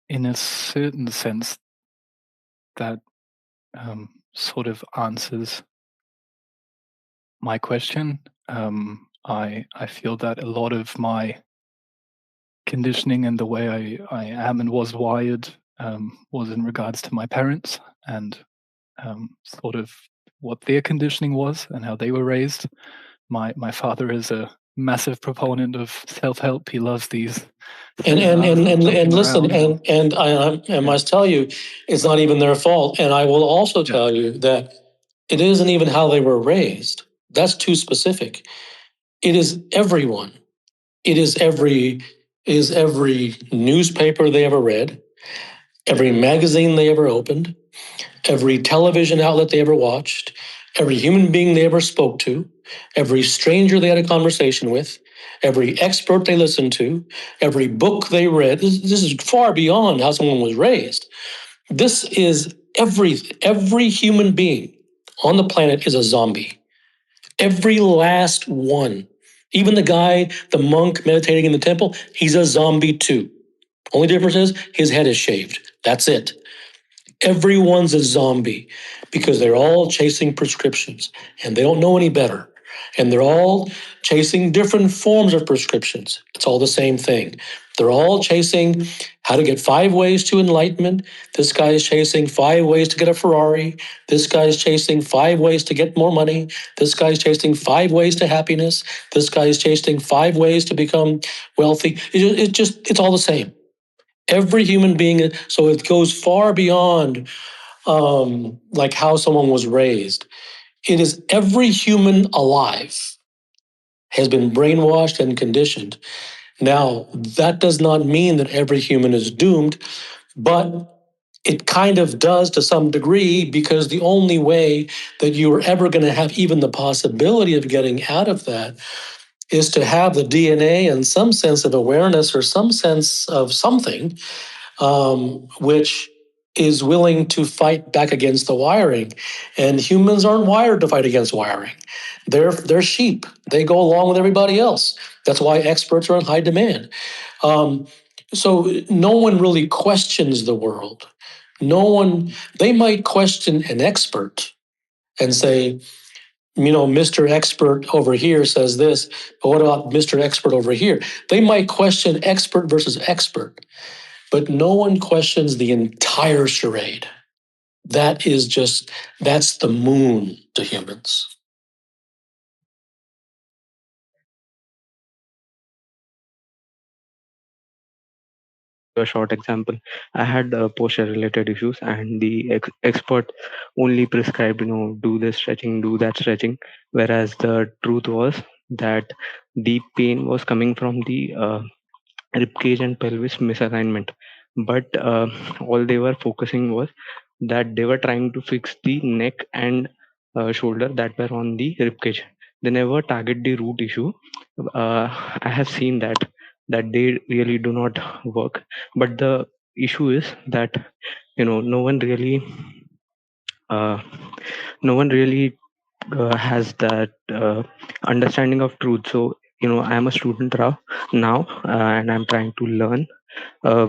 in a certain sense, that sort of answers my question. I feel that a lot of my conditioning and the way I am and was wired was in regards to my parents and sort of what their conditioning was and how they were raised. My father is a massive proponent of self-help. He loves these and listen, I must tell you, it's not even their fault. And I will also tell you that it isn't even how they were raised. That's too specific. It is everyone. It is every newspaper they ever read, every magazine they ever opened, every television outlet they ever watched, every human being they ever spoke to, every stranger they had a conversation with, every expert they listened to, every book they read. This is far beyond how someone was raised. This is every human being on the planet is a zombie. Every last one. Even the monk meditating in the temple, he's a zombie too. Only difference is his head is shaved. That's it. Everyone's a zombie because they're all chasing prescriptions and they don't know any better. And they're all chasing different forms of prescriptions. It's all the same thing. They're all chasing how to get 5 ways to enlightenment. This guy is chasing 5 ways to get a Ferrari. This guy is chasing 5 ways to get more money. This guy is chasing 5 ways to happiness. This guy is chasing 5 ways to become wealthy. It's all the same. Every human being, so it goes far beyond like how someone was raised. It is every human alive has been brainwashed and conditioned. Now, that does not mean that every human is doomed, but it kind of does to some degree, because the only way that you are ever going to have even the possibility of getting out of that is to have the DNA and some sense of awareness or some sense of something which is willing to fight back against the wiring. And humans aren't wired to fight against wiring. They're sheep. They go along with everybody else. That's why experts are in high demand. So no one really questions the world. They might question an expert and say, Mr. Expert over here says this, but what about Mr. Expert over here? They might question expert versus expert. But no one questions the entire charade. That's the moon to humans. A short example, I had posture related issues, and the expert only prescribed, do this stretching, do that stretching, whereas the truth was that the pain was coming from the ribcage and pelvis misalignment. But all they were focusing was that they were trying to fix the neck and shoulder that were on the ribcage. They never target the root issue. I have seen that they really do not work. But the issue is that no one really uh, no one really has that understanding of truth. So I am a student now, and I'm trying to learn uh,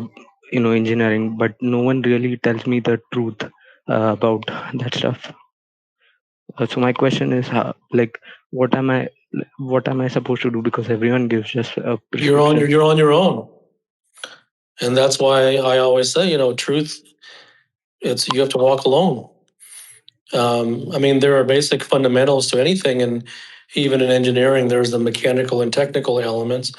engineering, but no one really tells me the truth about that stuff. So my question is, like, what am I what am I supposed to do? Because everyone gives just a prescription. You're on your own. And that's why I always say, truth, you have to walk alone. There are basic fundamentals to anything, and even in engineering, there's the mechanical and technical elements.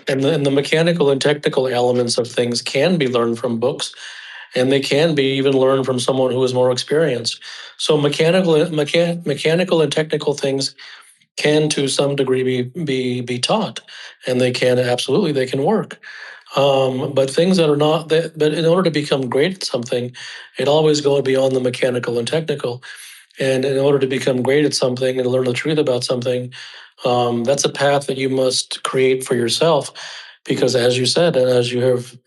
And the mechanical and technical elements of things can be learned from books, and they can be even learned from someone who is more experienced. So mechanical and technical things can, to some degree, be taught, and they can work. But things that are not that, but in order to become great at something, it always goes beyond the mechanical and technical. And in order to become great at something and learn the truth about something, that's a path that you must create for yourself. Because, as you said, and as you have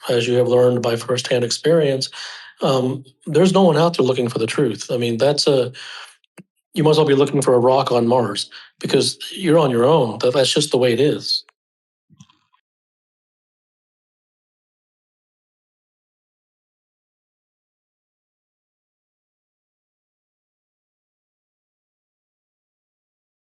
learned by firsthand experience, there's no one out there looking for the truth. You must all be looking for a rock on Mars, because you're on your own. That's just the way it is.